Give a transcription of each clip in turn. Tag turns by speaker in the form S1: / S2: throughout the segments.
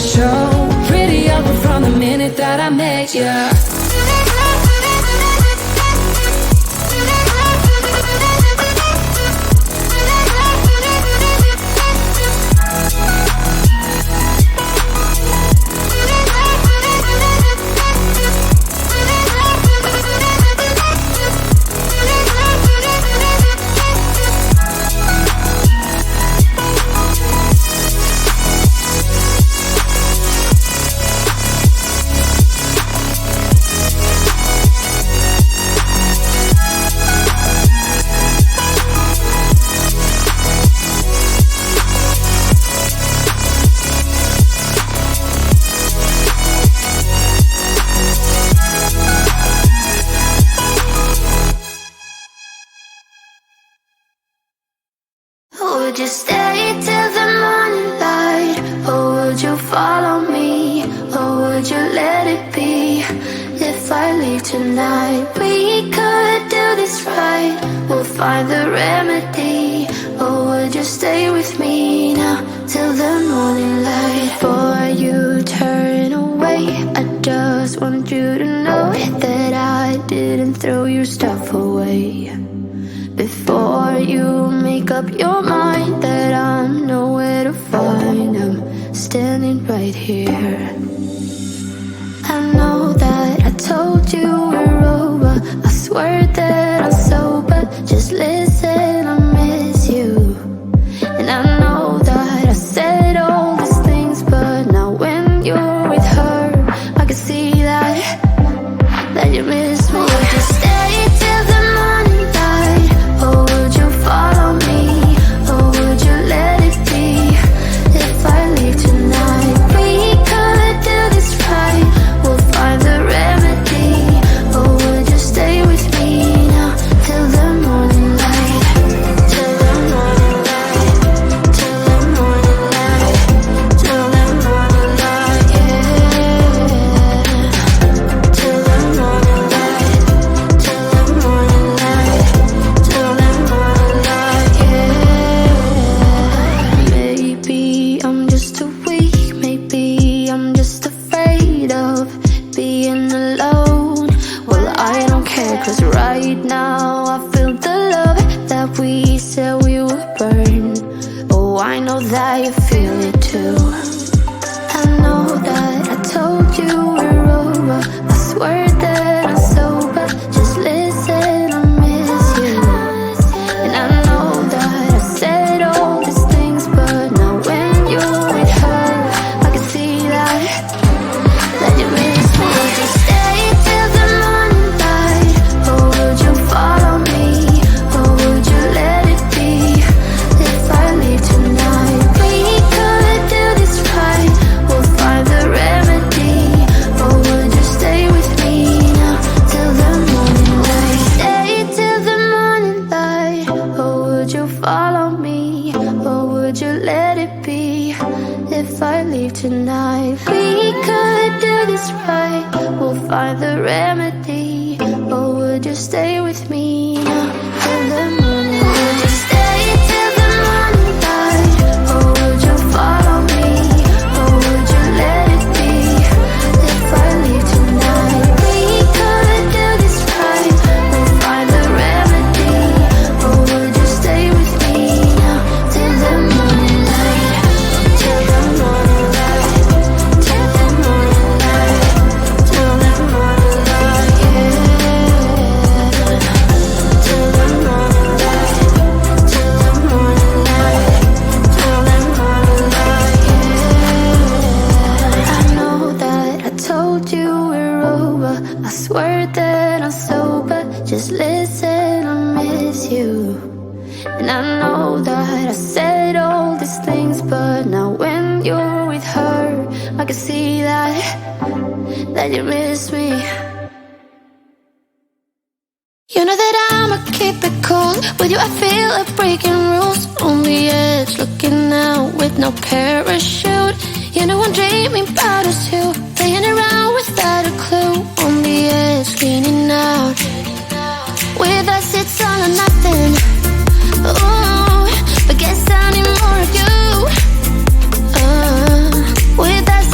S1: show. Pretty ugly from the minute that I met ya.
S2: Would you stay till the morning light? Or would you follow me? Or would you let it be? If I leave tonight, we could do this right. We'll find the remedy. Or would you stay with me now till the morning light? Before you turn away, I just want you to know that I didn't throw your stuff away. Before you make up your mind that I'm nowhere to find, I'm standing right here. I know that I told you we're over, I swear that I'm sober. Just listen, I miss you. And I know that I said all these things, but now when you're with her, I can see that you miss me. Would you stay till the morning light? Or would you follow me? Or would you let it be? If I leave tonight, we could do this right. We'll find the remedy. Or would you stay with me now till the morning light? Till the morning light. Till the morning light. Till the morning light, yeah. Till the morning light. Till the morning light. Till the morning light, yeah. Maybe I'm just too weak. Maybe I'm just afraid of being alone. Well, I don't care, 'cause right now I feel the love that we said we would burn. Oh, I know that you feel it too. I know that I told you we're over, I swear that I'm sober. Just listen, I miss you. And I know that I said all these things, but now when you're with her, I can see that you miss me. Would you stay till the morning light? Or would you follow me? Or would you let it be? If I leave tonight, we could do this right. We'll find the remedy. Or would you stay with me now till the morning light? Stay till the morning light. Or would you follow me? Or would you let it be? If I leave tonight, we could do this right. We'll find the remedy. Or would you stay with me now till the morning light? Would you stay till the morning light? Or would you follow me? Or would you let it be? If I leave tonight, we could do this right. We'll find the remedy. Or would you stay with me now till the morning light? Till the morning light. Till the morning light. Till the morning light, yeah. Till the morning light. Till the morning light. Till the morning light, yeah. I know that I told you we're over, I swear that I'm sober. Just listen, I miss you. And I know that I said all these things, but now when you're with her, I can see that you miss me. You know that I'ma keep it cool. With you I feel like breaking rules. On the edge, looking out with no parachute. You know I'm dreaming about us two, playing around without a clue. On the edge, leaning out. With us it's all or nothing. Ooh, but guess I need more of you. With us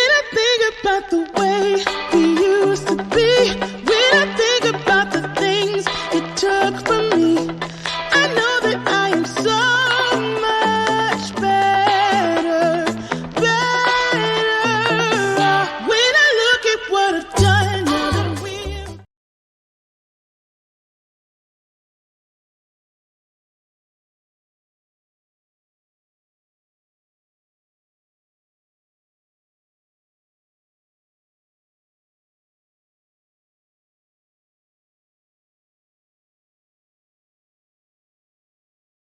S3: I think about the way we used to be.